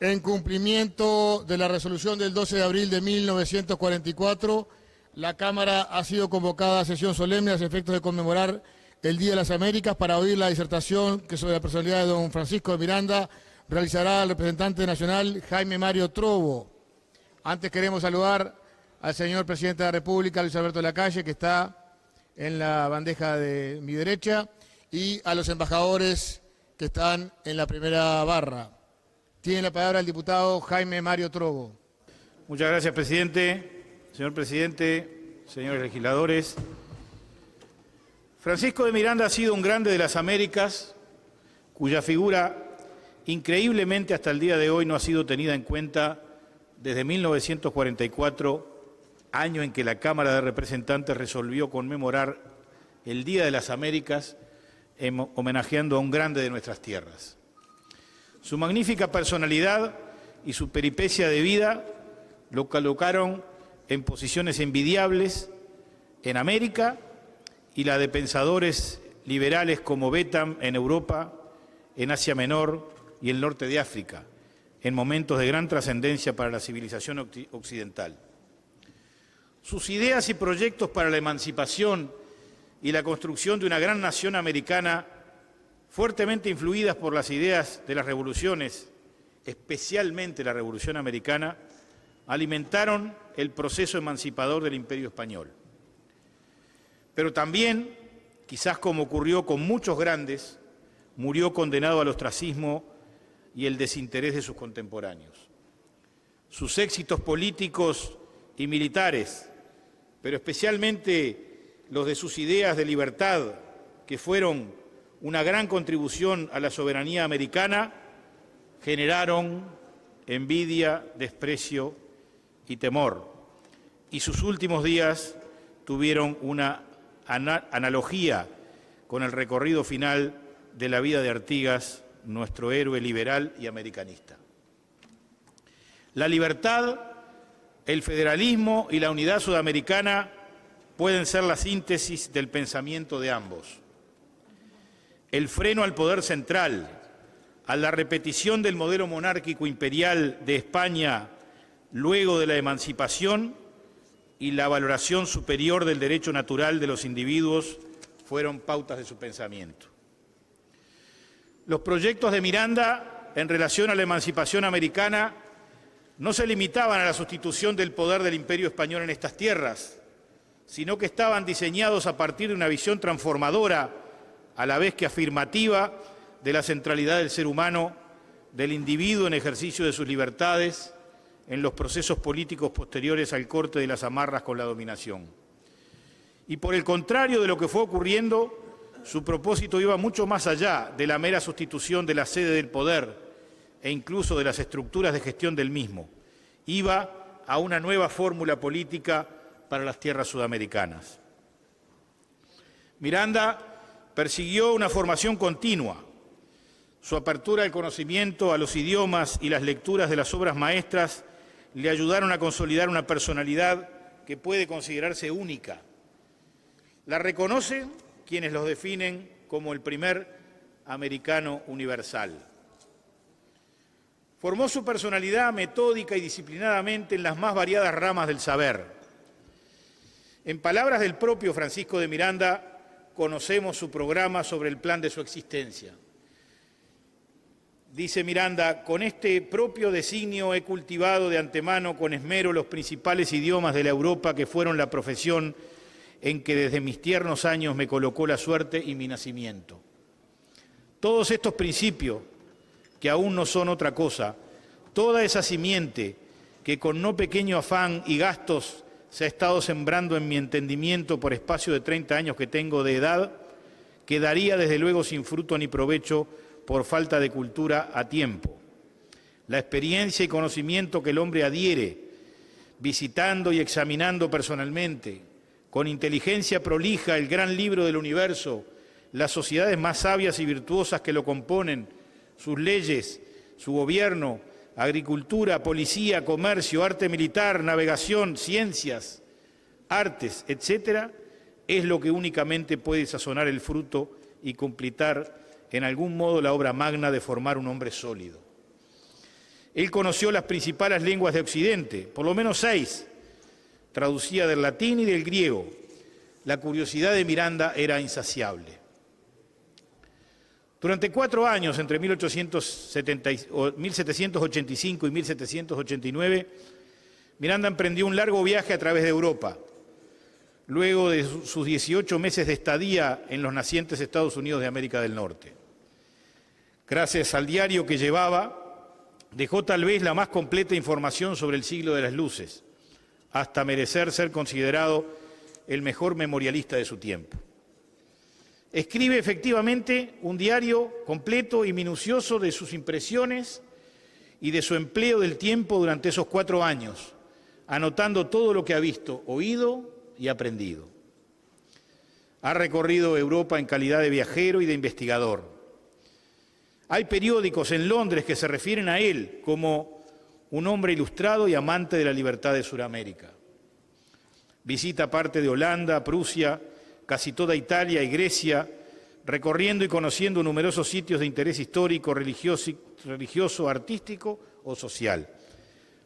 En cumplimiento de la resolución del 12 de abril de 1944, la Cámara ha sido convocada a sesión solemne a los efectos de conmemorar el Día de las Américas para oír la disertación que sobre la personalidad de don Francisco de Miranda realizará el representante nacional Jaime Mario Trovo. Antes queremos saludar al señor Presidente de la República, Luis Alberto Lacalle, que está en la bandeja de mi derecha, y a los embajadores que están en la primera barra. Tiene la palabra el diputado Jaime Mario Trovo. Muchas gracias, presidente. Señor presidente, señores legisladores. Francisco de Miranda ha sido un grande de las Américas, cuya figura increíblemente hasta el día de hoy no ha sido tenida en cuenta desde 1944, año en que la Cámara de Representantes resolvió conmemorar el Día de las Américas, homenajeando a un grande de nuestras tierras. Su magnífica personalidad y su peripecia de vida lo colocaron en posiciones envidiables en América y la de pensadores liberales como Bentham en Europa, en Asia Menor y el norte de África, en momentos de gran trascendencia para la civilización occidental. Sus ideas y proyectos para la emancipación y la construcción de una gran nación americana, fuertemente influidas por las ideas de las revoluciones, especialmente la Revolución Americana, alimentaron el proceso emancipador del Imperio Español. Pero también, quizás como ocurrió con muchos grandes, murió condenado al ostracismo y el desinterés de sus contemporáneos. Sus éxitos políticos y militares, pero especialmente los de sus ideas de libertad, que fueron una gran contribución a la soberanía americana, generaron envidia, desprecio y temor. Y sus últimos días tuvieron una analogía con el recorrido final de la vida de Artigas, nuestro héroe liberal y americanista. La libertad, el federalismo y la unidad sudamericana pueden ser la síntesis del pensamiento de ambos. El freno al poder central, a la repetición del modelo monárquico imperial de España luego de la emancipación y la valoración superior del derecho natural de los individuos fueron pautas de su pensamiento. Los proyectos de Miranda en relación a la emancipación americana no se limitaban a la sustitución del poder del Imperio español en estas tierras, sino que estaban diseñados a partir de una visión transformadora, a la vez que afirmativa, de la centralidad del ser humano, del individuo en ejercicio de sus libertades, en los procesos políticos posteriores al corte de las amarras con la dominación. Y por el contrario de lo que fue ocurriendo, su propósito iba mucho más allá de la mera sustitución de la sede del poder e incluso de las estructuras de gestión del mismo. Iba a una nueva fórmula política para las tierras sudamericanas. Miranda persiguió una formación continua. Su apertura al conocimiento, a los idiomas y las lecturas de las obras maestras le ayudaron a consolidar una personalidad que puede considerarse única. La reconocen quienes los definen como el primer americano universal. Formó su personalidad metódica y disciplinadamente en las más variadas ramas del saber. En palabras del propio Francisco de Miranda, conocemos su programa sobre el plan de su existencia. Dice Miranda: con este propio designio he cultivado de antemano con esmero los principales idiomas de la Europa que fueron la profesión en que desde mis tiernos años me colocó la suerte y mi nacimiento. Todos estos principios, que aún no son otra cosa, toda esa simiente que con no pequeño afán y gastos se ha estado sembrando en mi entendimiento por espacio de 30 años que tengo de edad, quedaría desde luego sin fruto ni provecho por falta de cultura a tiempo. La experiencia y conocimiento que el hombre adhiere, visitando y examinando personalmente, con inteligencia prolija el gran libro del universo, las sociedades más sabias y virtuosas que lo componen, sus leyes, su gobierno, agricultura, policía, comercio, arte militar, navegación, ciencias, artes, etcétera, es lo que únicamente puede sazonar el fruto y completar en algún modo la obra magna de formar un hombre sólido. Él conoció las principales lenguas de Occidente, por lo menos 6, traducía del latín y del griego. La curiosidad de Miranda era insaciable. Durante 4 años, entre 1785 y 1789, Miranda emprendió un largo viaje a través de Europa. Luego de sus 18 meses de estadía en los nacientes Estados Unidos de América del Norte. Gracias al diario que llevaba, dejó tal vez la más completa información sobre el siglo de las luces, hasta merecer ser considerado el mejor memorialista de su tiempo. Escribe efectivamente un diario completo y minucioso de sus impresiones y de su empleo del tiempo durante esos 4 años, anotando todo lo que ha visto, oído y aprendido. Ha recorrido Europa en calidad de viajero y de investigador. Hay periódicos en Londres que se refieren a él como un hombre ilustrado y amante de la libertad de Sudamérica. Visita parte de Holanda, Prusia, casi toda Italia y Grecia, recorriendo y conociendo numerosos sitios de interés histórico, religioso, artístico o social.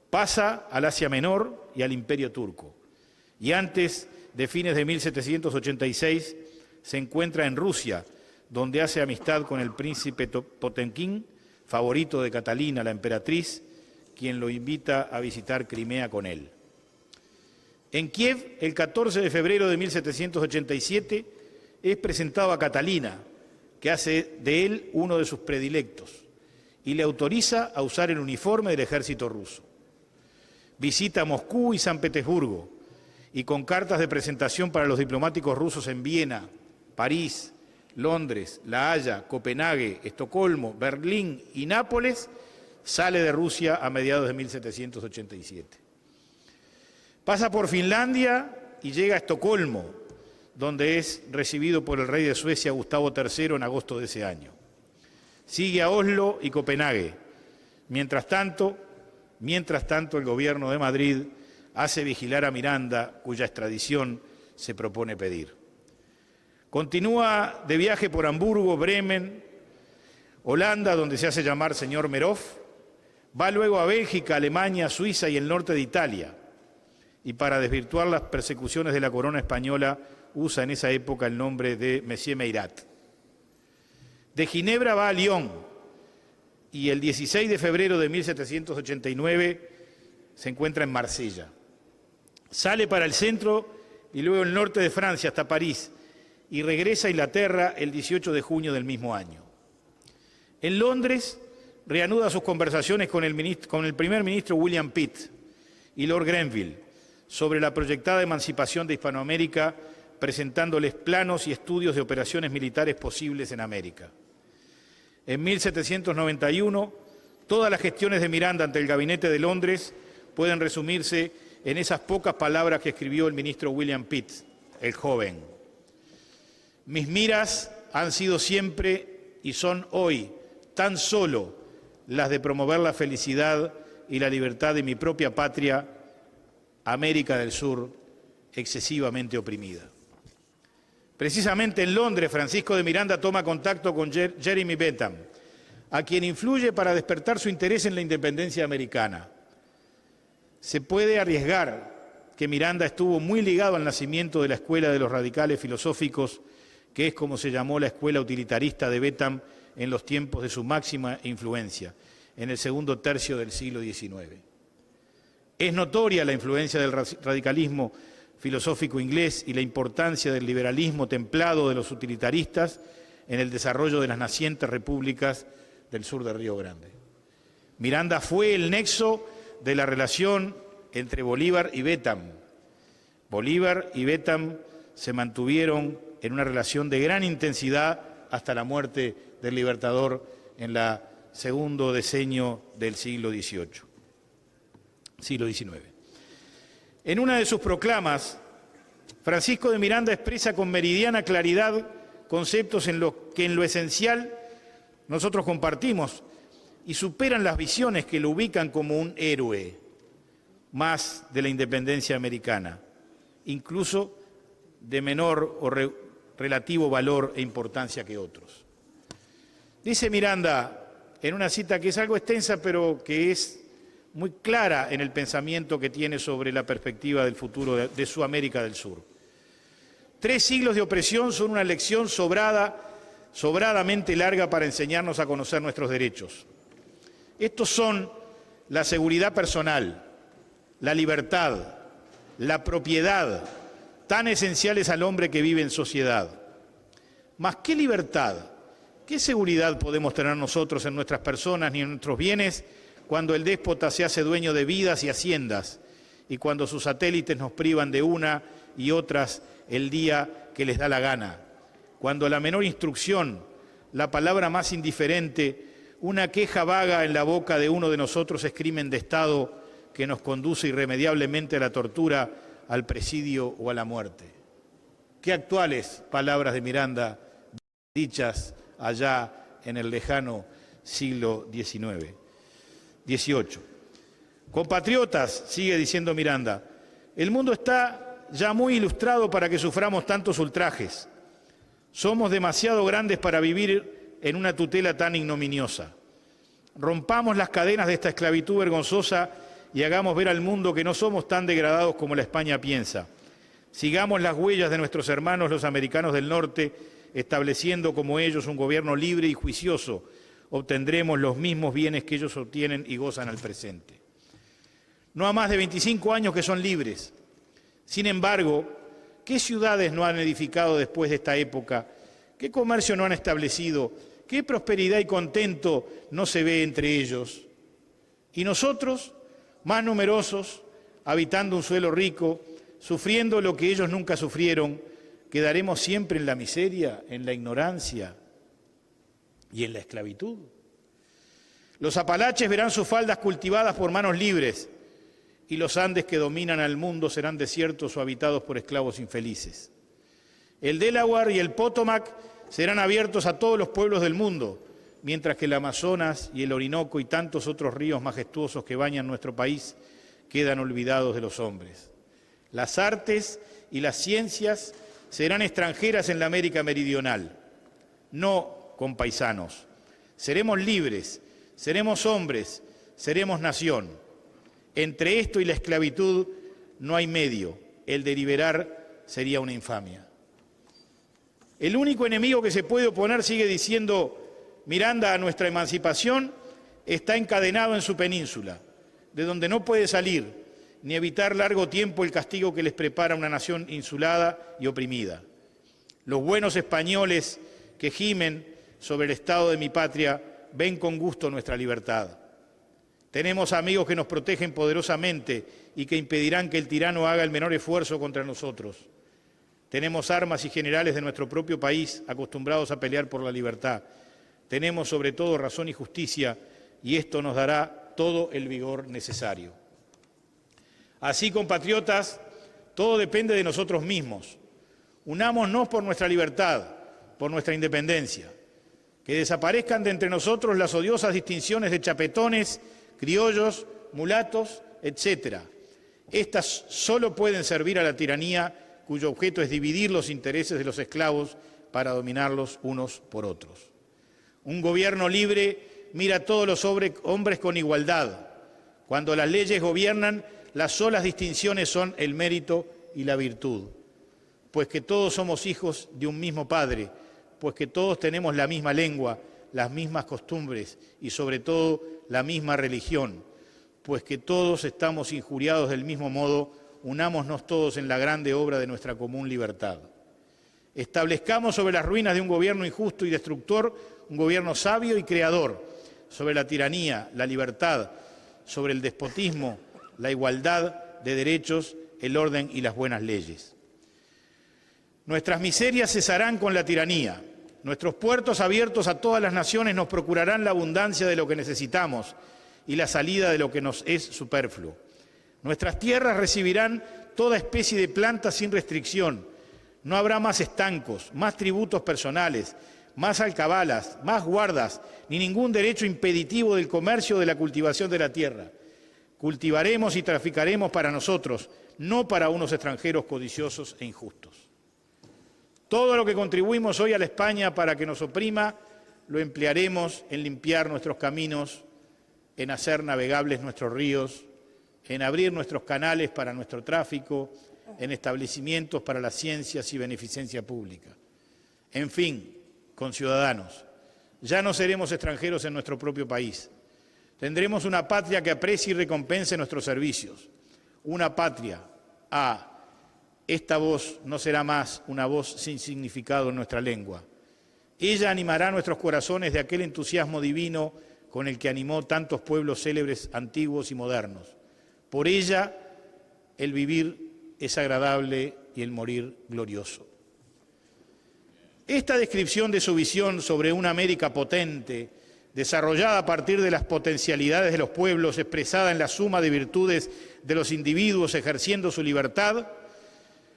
Pasa al Asia Menor y al Imperio Turco. Y antes de fines de 1786 se encuentra en Rusia, donde hace amistad con el príncipe Potemkin, favorito de Catalina, la emperatriz, quien lo invita a visitar Crimea con él. En Kiev, el 14 de febrero de 1787, es presentado a Catalina, que hace de él uno de sus predilectos, y le autoriza a usar el uniforme del ejército ruso. Visita Moscú y San Petersburgo, y con cartas de presentación para los diplomáticos rusos en Viena, París, Londres, La Haya, Copenhague, Estocolmo, Berlín y Nápoles, sale de Rusia a mediados de 1787. Pasa por Finlandia y llega a Estocolmo, donde es recibido por el rey de Suecia, Gustavo III, en agosto de ese año. Sigue a Oslo y Copenhague. Mientras tanto, el gobierno de Madrid hace vigilar a Miranda, cuya extradición se propone pedir. Continúa de viaje por Hamburgo, Bremen, Holanda, donde se hace llamar señor Merov. Va luego a Bélgica, Alemania, Suiza y el norte de Italia. Y para desvirtuar las persecuciones de la corona española, usa en esa época el nombre de Monsieur Meyrat. De Ginebra va a Lyon y el 16 de febrero de 1789 se encuentra en Marsella. Sale para el centro y luego el norte de Francia hasta París y regresa a Inglaterra el 18 de junio del mismo año. En Londres reanuda sus conversaciones con el primer ministro William Pitt y Lord Grenville sobre la proyectada emancipación de Hispanoamérica, presentándoles planos y estudios de operaciones militares posibles en América. En 1791, todas las gestiones de Miranda ante el Gabinete de Londres pueden resumirse en esas pocas palabras que escribió el ministro William Pitt, el joven. Mis miras han sido siempre y son hoy tan solo las de promover la felicidad y la libertad de mi propia patria, América del Sur, excesivamente oprimida. Precisamente en Londres, Francisco de Miranda toma contacto con Jeremy Bentham, a quien influye para despertar su interés en la independencia americana. Se puede arriesgar que Miranda estuvo muy ligado al nacimiento de la Escuela de los Radicales Filosóficos, que es como se llamó la escuela utilitarista de Bentham en los tiempos de su máxima influencia, en el segundo tercio del siglo XIX. Es notoria la influencia del radicalismo filosófico inglés y la importancia del liberalismo templado de los utilitaristas en el desarrollo de las nacientes repúblicas del sur de Río Grande. Miranda fue el nexo de la relación entre Bolívar y Bentham. Bolívar y Bentham se mantuvieron en una relación de gran intensidad hasta la muerte del Libertador en el segundo decenio del siglo XIX. En una de sus proclamas, Francisco de Miranda expresa con meridiana claridad conceptos que en lo esencial nosotros compartimos y superan las visiones que lo ubican como un héroe más de la independencia americana, incluso de menor o relativo valor e importancia que otros. Dice Miranda en una cita que es algo extensa, pero que es muy clara en el pensamiento que tiene sobre la perspectiva del futuro de su América del Sur. 3 siglos de opresión son una lección sobradamente larga para enseñarnos a conocer nuestros derechos. Estos son la seguridad personal, la libertad, la propiedad, tan esenciales al hombre que vive en sociedad. Mas, ¿qué libertad, qué seguridad podemos tener nosotros en nuestras personas ni en nuestros bienes cuando el déspota se hace dueño de vidas y haciendas y cuando sus satélites nos privan de una y otras el día que les da la gana? Cuando la menor instrucción, la palabra más indiferente, una queja vaga en la boca de uno de nosotros es crimen de Estado que nos conduce irremediablemente a la tortura, al presidio o a la muerte. Qué actuales palabras de Miranda, dichas allá en el lejano siglo XVIII. Compatriotas, sigue diciendo Miranda, el mundo está ya muy ilustrado para que suframos tantos ultrajes. Somos demasiado grandes para vivir en una tutela tan ignominiosa. Rompamos las cadenas de esta esclavitud vergonzosa y hagamos ver al mundo que no somos tan degradados como la España piensa. Sigamos las huellas de nuestros hermanos los americanos del norte, estableciendo como ellos un gobierno libre y juicioso. Obtendremos los mismos bienes que ellos obtienen y gozan al presente. No ha más de 25 años que son libres. Sin embargo, ¿qué ciudades no han edificado después de esta época? ¿Qué comercio no han establecido? ¿Qué prosperidad y contento no se ve entre ellos? Y nosotros, más numerosos, habitando un suelo rico, sufriendo lo que ellos nunca sufrieron, ¿quedaremos siempre en la miseria, en la ignorancia y en la esclavitud? Los Apalaches verán sus faldas cultivadas por manos libres y los Andes que dominan al mundo serán desiertos o habitados por esclavos infelices. El Delaware y el Potomac serán abiertos a todos los pueblos del mundo, mientras que el Amazonas y el Orinoco y tantos otros ríos majestuosos que bañan nuestro país quedan olvidados de los hombres. Las artes y las ciencias serán extranjeras en la América meridional, no compaisanos. Seremos libres, seremos hombres, seremos nación. Entre esto y la esclavitud no hay medio. El deliberar sería una infamia. El único enemigo que se puede oponer, sigue diciendo Miranda, a nuestra emancipación, está encadenado en su península, de donde no puede salir, ni evitar largo tiempo el castigo que les prepara una nación insulada y oprimida. Los buenos españoles que gimen sobre el estado de mi patria ven con gusto nuestra libertad. Tenemos amigos que nos protegen poderosamente y que impedirán que el tirano haga el menor esfuerzo contra nosotros. Tenemos armas y generales de nuestro propio país acostumbrados a pelear por la libertad. Tenemos sobre todo razón y justicia y esto nos dará todo el vigor necesario. Así, compatriotas, todo depende de nosotros mismos. Unámonos por nuestra libertad, por nuestra independencia. Que desaparezcan de entre nosotros las odiosas distinciones de chapetones, criollos, mulatos, etc. Estas solo pueden servir a la tiranía cuyo objeto es dividir los intereses de los esclavos para dominarlos unos por otros. Un gobierno libre mira a todos los hombres con igualdad. Cuando las leyes gobiernan, las solas distinciones son el mérito y la virtud. Pues que todos somos hijos de un mismo Padre, pues que todos tenemos la misma lengua, las mismas costumbres y sobre todo la misma religión, pues que todos estamos injuriados del mismo modo, unámonos todos en la grande obra de nuestra común libertad. Establezcamos sobre las ruinas de un gobierno injusto y destructor, un gobierno sabio y creador, sobre la tiranía, la libertad, sobre el despotismo, la igualdad de derechos, el orden y las buenas leyes. Nuestras miserias cesarán con la tiranía. Nuestros puertos abiertos a todas las naciones nos procurarán la abundancia de lo que necesitamos y la salida de lo que nos es superfluo. Nuestras tierras recibirán toda especie de plantas sin restricción. No habrá más estancos, más tributos personales, más alcabalas, más guardas, ni ningún derecho impeditivo del comercio o de la cultivación de la tierra. Cultivaremos y traficaremos para nosotros, no para unos extranjeros codiciosos e injustos. Todo lo que contribuimos hoy a la España para que nos oprima, lo emplearemos en limpiar nuestros caminos, en hacer navegables nuestros ríos, en abrir nuestros canales para nuestro tráfico, en establecimientos para las ciencias y beneficencia pública. En fin, conciudadanos, ya no seremos extranjeros en nuestro propio país. Tendremos una patria que aprecie y recompense nuestros servicios. Una patria. Esta voz no será más una voz sin significado en nuestra lengua. Ella animará nuestros corazones de aquel entusiasmo divino con el que animó tantos pueblos célebres, antiguos y modernos. Por ella, el vivir es agradable y el morir glorioso. Esta descripción de su visión sobre una América potente, desarrollada a partir de las potencialidades de los pueblos, expresada en la suma de virtudes de los individuos ejerciendo su libertad,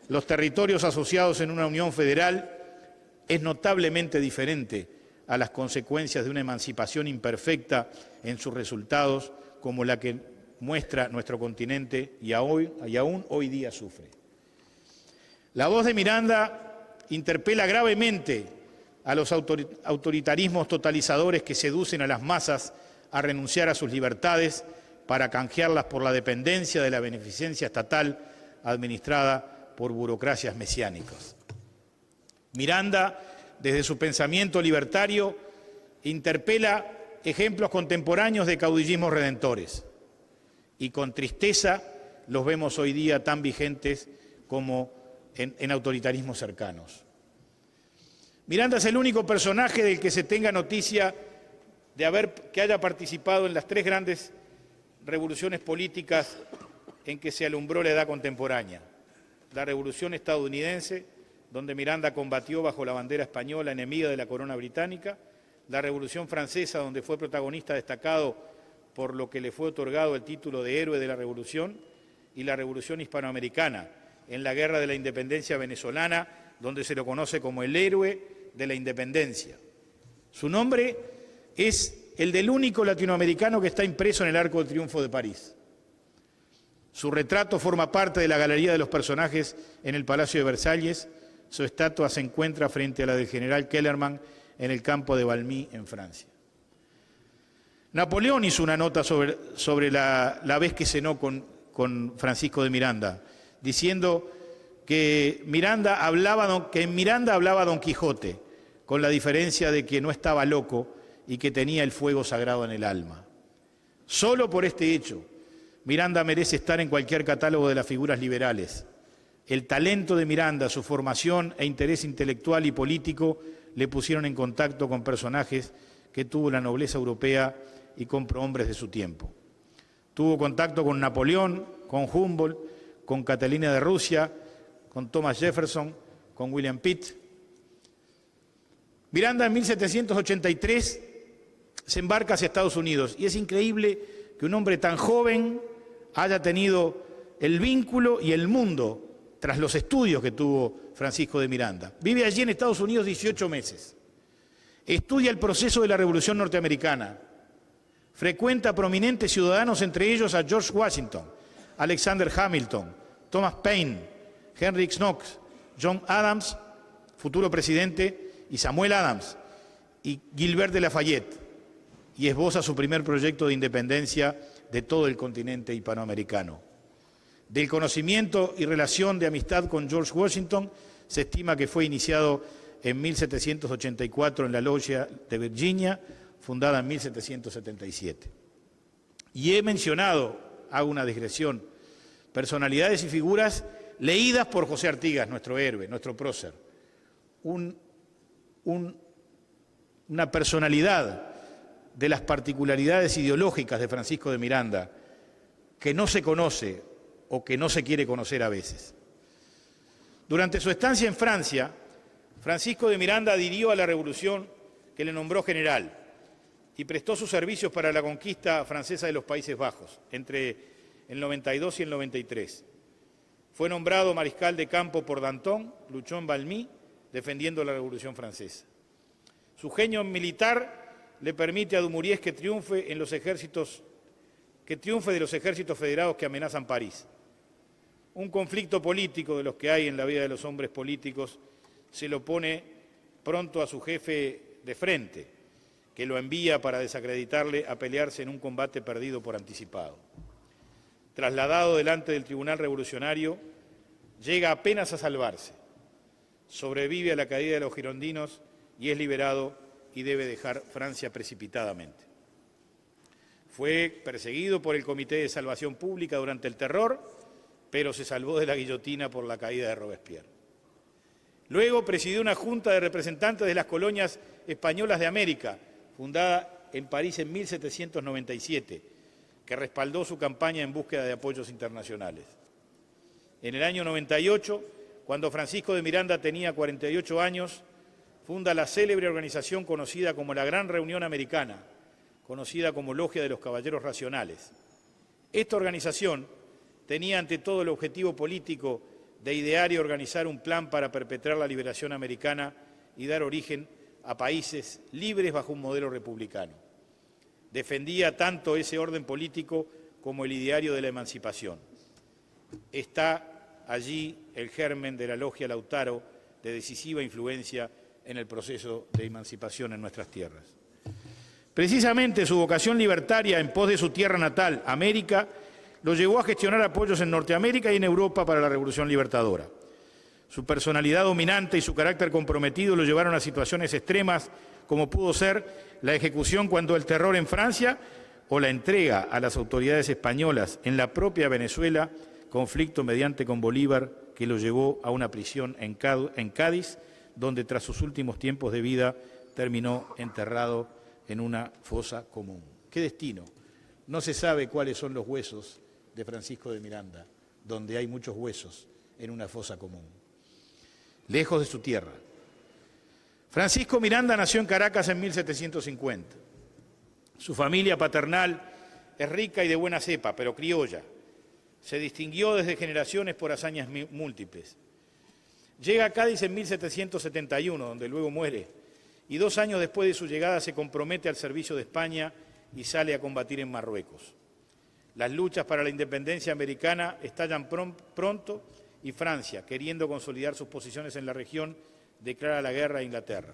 los territorios asociados en una unión federal, es notablemente diferente a las consecuencias de una emancipación imperfecta en sus resultados, como la que muestra nuestro continente y aún hoy día sufre. La voz de Miranda interpela gravemente a los autoritarismos totalizadores que seducen a las masas a renunciar a sus libertades para canjearlas por la dependencia de la beneficencia estatal administrada por burocracias mesiánicas. Miranda, desde su pensamiento libertario, interpela ejemplos contemporáneos de caudillismos redentores y con tristeza los vemos hoy día tan vigentes como en autoritarismos cercanos. Miranda es el único personaje del que se tenga noticia que haya participado en las tres grandes revoluciones políticas en que se alumbró la edad contemporánea. La Revolución estadounidense, donde Miranda combatió bajo la bandera española enemiga de la corona británica, la Revolución francesa, donde fue protagonista destacado por lo que le fue otorgado el título de héroe de la Revolución, y la Revolución hispanoamericana, en la Guerra de la Independencia venezolana, donde se lo conoce como el héroe de la independencia. Su nombre es el del único latinoamericano que está impreso en el Arco del Triunfo de París. Su retrato forma parte de la galería de los personajes en el Palacio de Versalles. Su estatua se encuentra frente a la del general Kellerman en el campo de Valmy, en Francia. Napoleón hizo una nota sobre la vez que cenó con Francisco de Miranda, diciendo que en Miranda hablaba Don Quijote, con la diferencia de que no estaba loco y que tenía el fuego sagrado en el alma. Solo por este hecho, Miranda merece estar en cualquier catálogo de las figuras liberales. El talento de Miranda, su formación e interés intelectual y político le pusieron en contacto con personajes que tuvo la nobleza europea y con prohombres de su tiempo. Tuvo contacto con Napoleón, con Humboldt, con Catalina de Rusia, con Thomas Jefferson, con William Pitt. Miranda en 1783 se embarca hacia Estados Unidos y es increíble que un hombre tan joven haya tenido el vínculo y el mundo tras los estudios que tuvo Francisco de Miranda. Vive allí en Estados Unidos 18 meses. Estudia el proceso de la Revolución Norteamericana. Frecuenta a prominentes ciudadanos, entre ellos a George Washington, Alexander Hamilton, Thomas Paine, Henry Knox, John Adams, futuro presidente, y Samuel Adams, y Gilbert de Lafayette, y esboza su primer proyecto de independencia de todo el continente hispanoamericano. Del conocimiento y relación de amistad con George Washington, se estima que fue iniciado en 1784 en la Logia de Virginia, fundada en 1777. Y he mencionado, hago una digresión, personalidades y figuras leídas por José Artigas, nuestro héroe, nuestro prócer. Una personalidad de las particularidades ideológicas de Francisco de Miranda que no se conoce o que no se quiere conocer a veces. Durante su estancia en Francia, Francisco de Miranda adhirió a la revolución que le nombró general y prestó sus servicios para la conquista francesa de los Países Bajos entre el 92 y el 93. Fue nombrado mariscal de campo por Danton, luchó en Valmy defendiendo la Revolución Francesa. Su genio militar le permite a Dumouriez que triunfe de los ejércitos federados que amenazan París. Un conflicto político de los que hay en la vida de los hombres políticos se lo pone pronto a su jefe de frente que lo envía para desacreditarle a pelearse en un combate perdido por anticipado. Trasladado delante del Tribunal Revolucionario, llega apenas a salvarse, sobrevive a la caída de los girondinos y es liberado y debe dejar Francia precipitadamente. Fue perseguido por el Comité de Salvación Pública durante el terror, pero se salvó de la guillotina por la caída de Robespierre. Luego presidió una junta de representantes de las colonias españolas de América, fundada en París en 1797, que respaldó su campaña en búsqueda de apoyos internacionales. En el año 98, cuando Francisco de Miranda tenía 48 años, funda la célebre organización conocida como la Gran Reunión Americana, conocida como Logia de los Caballeros Racionales. Esta organización tenía ante todo el objetivo político de idear y organizar un plan para perpetrar la liberación americana y dar origen a países libres bajo un modelo republicano. Defendía tanto ese orden político como el ideario de la emancipación. Está allí el germen de la Logia Lautaro, de decisiva influencia en el proceso de emancipación en nuestras tierras. Precisamente su vocación libertaria en pos de su tierra natal, América, lo llevó a gestionar apoyos en Norteamérica y en Europa para la Revolución Libertadora. Su personalidad dominante y su carácter comprometido lo llevaron a situaciones extremas, como pudo ser la ejecución cuando el terror en Francia o la entrega a las autoridades españolas en la propia Venezuela, conflicto mediante con Bolívar que lo llevó a una prisión en Cádiz, donde tras sus últimos tiempos de vida terminó enterrado en una fosa común. ¿Qué destino? No se sabe cuáles son los huesos de Francisco de Miranda, donde hay muchos huesos en una fosa común, lejos de su tierra. Francisco Miranda nació en Caracas en 1750. Su familia paternal es rica y de buena cepa, pero criolla. Se distinguió desde generaciones por hazañas múltiples. Llega a Cádiz en 1771, donde luego muere, y 2 años después de su llegada se compromete al servicio de España y sale a combatir en Marruecos. Las luchas para la independencia americana estallan pronto y Francia, queriendo consolidar sus posiciones en la región, declara la guerra a Inglaterra.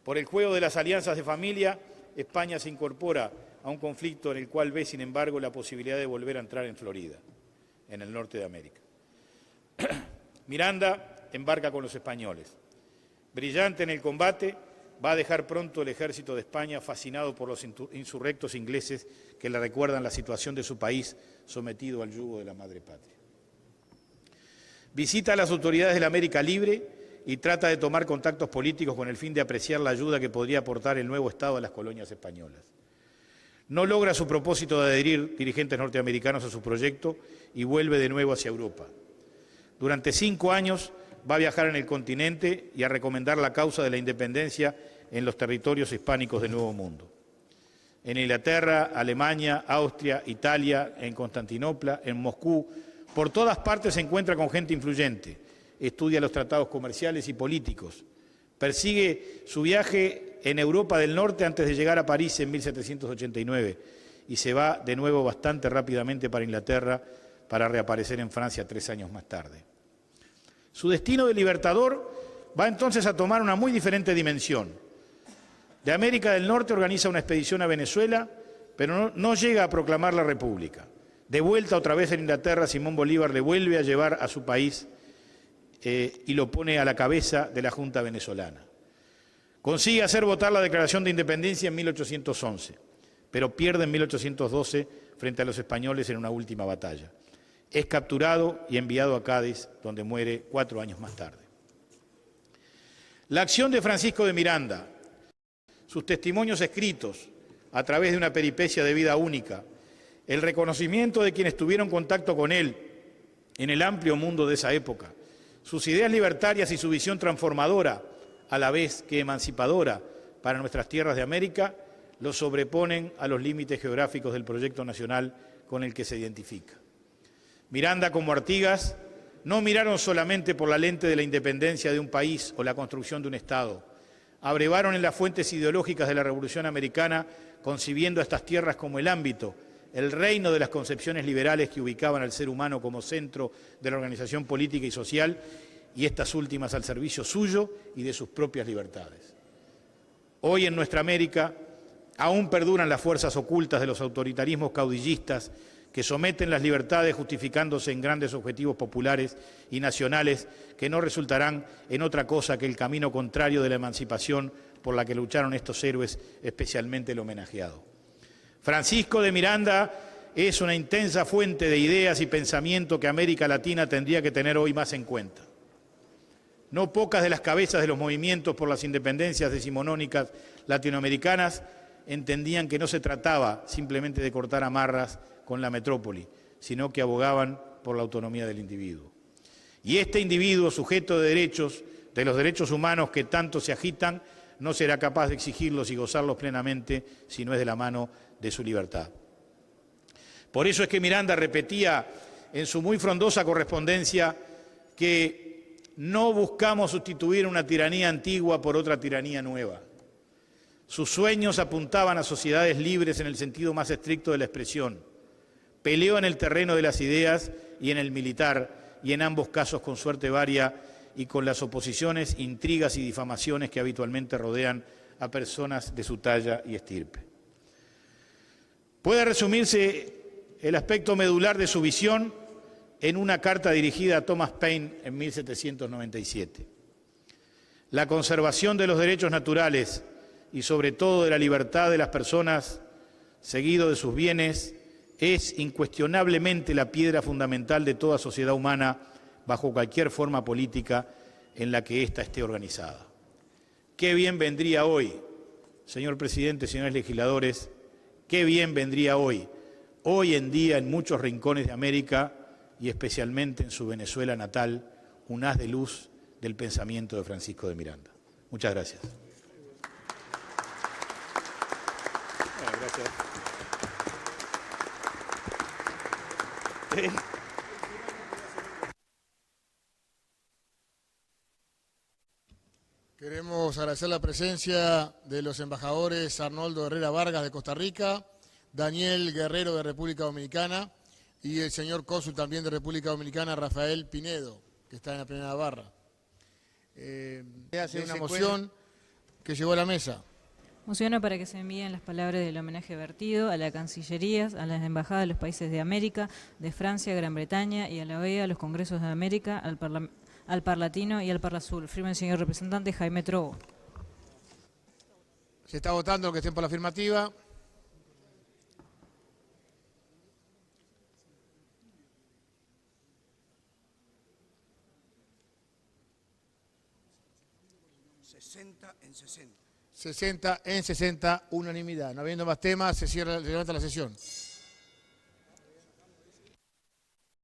Por el juego de las alianzas de familia, España se incorpora a un conflicto en el cual ve, sin embargo, la posibilidad de volver a entrar en Florida, en el norte de América. Miranda embarca con los españoles. Brillante en el combate, va a dejar pronto el ejército de España, fascinado por los insurrectos ingleses que le recuerdan la situación de su país sometido al yugo de la madre patria. Visita a las autoridades de la América Libre y trata de tomar contactos políticos con el fin de apreciar la ayuda que podría aportar el nuevo Estado a las colonias españolas. No logra su propósito de adherir dirigentes norteamericanos a su proyecto y vuelve de nuevo hacia Europa. Durante 5 años va a viajar en el continente y a recomendar la causa de la independencia en los territorios hispánicos del Nuevo Mundo. En Inglaterra, Alemania, Austria, Italia, en Constantinopla, en Moscú, por todas partes se encuentra con gente influyente, estudia los tratados comerciales y políticos, persigue su viaje en Europa del Norte antes de llegar a París en 1789 y se va de nuevo bastante rápidamente para Inglaterra para reaparecer en Francia 3 años más tarde. Su destino de libertador va entonces a tomar una muy diferente dimensión. De América del Norte organiza una expedición a Venezuela, pero no llega a proclamar la República. De vuelta otra vez en Inglaterra, Simón Bolívar le vuelve a llevar a su país y lo pone a la cabeza de la Junta venezolana. Consigue hacer votar la Declaración de Independencia en 1811, pero pierde en 1812 frente a los españoles en una última batalla. Es capturado y enviado a Cádiz, donde muere 4 años más tarde. La acción de Francisco de Miranda, sus testimonios escritos a través de una peripecia de vida única, el reconocimiento de quienes tuvieron contacto con él en el amplio mundo de esa época, sus ideas libertarias y su visión transformadora, a la vez que emancipadora para nuestras tierras de América, lo sobreponen a los límites geográficos del proyecto nacional con el que se identifica. Miranda, como Artigas, no miraron solamente por la lente de la independencia de un país o la construcción de un Estado. Abrevaron en las fuentes ideológicas de la Revolución Americana, concibiendo a estas tierras como el ámbito, el reino de las concepciones liberales que ubicaban al ser humano como centro de la organización política y social, y estas últimas al servicio suyo y de sus propias libertades. Hoy en nuestra América aún perduran las fuerzas ocultas de los autoritarismos caudillistas que someten las libertades justificándose en grandes objetivos populares y nacionales que no resultarán en otra cosa que el camino contrario de la emancipación por la que lucharon estos héroes, especialmente el homenajeado. Francisco de Miranda es una intensa fuente de ideas y pensamiento que América Latina tendría que tener hoy más en cuenta. No pocas de las cabezas de los movimientos por las independencias decimonónicas latinoamericanas entendían que no se trataba simplemente de cortar amarras con la metrópoli, sino que abogaban por la autonomía del individuo. Y este individuo, sujeto de derechos, de los derechos humanos que tanto se agitan, no será capaz de exigirlos y gozarlos plenamente si no es de la mano de su libertad. Por eso es que Miranda repetía en su muy frondosa correspondencia que no buscamos sustituir una tiranía antigua por otra tiranía nueva. Sus sueños apuntaban a sociedades libres en el sentido más estricto de la expresión. Peleó en el terreno de las ideas y en el militar, y en ambos casos con suerte varia y con las oposiciones, intrigas y difamaciones que habitualmente rodean a personas de su talla y estirpe. Puede resumirse el aspecto medular de su visión en una carta dirigida a Thomas Paine en 1797. La conservación de los derechos naturales y sobre todo de la libertad de las personas, seguido de sus bienes, es incuestionablemente la piedra fundamental de toda sociedad humana bajo cualquier forma política en la que ésta esté organizada. Qué bien vendría hoy, señor presidente, señores legisladores, qué bien vendría hoy en día en muchos rincones de América y especialmente en su Venezuela natal, un haz de luz del pensamiento de Francisco de Miranda. Muchas gracias. Gracias. Queremos agradecer la presencia de los embajadores Arnoldo Herrera Vargas de Costa Rica, Daniel Guerrero de República Dominicana y el señor cónsul también de República Dominicana, Rafael Pinedo, que está en la primera barra. Hace una moción que llegó a la mesa. Mociono para que se envíen las palabras del homenaje vertido a la Cancillería, a las embajadas de los países de América, de Francia, Gran Bretaña y a la OEA, a los Congresos de América, al Parlatino y al Parlasur. Firme el señor representante Jaime Trobo. Se está votando, los que estén por la afirmativa. En 60. 60 en 60, unanimidad. No habiendo más temas, se levanta la sesión.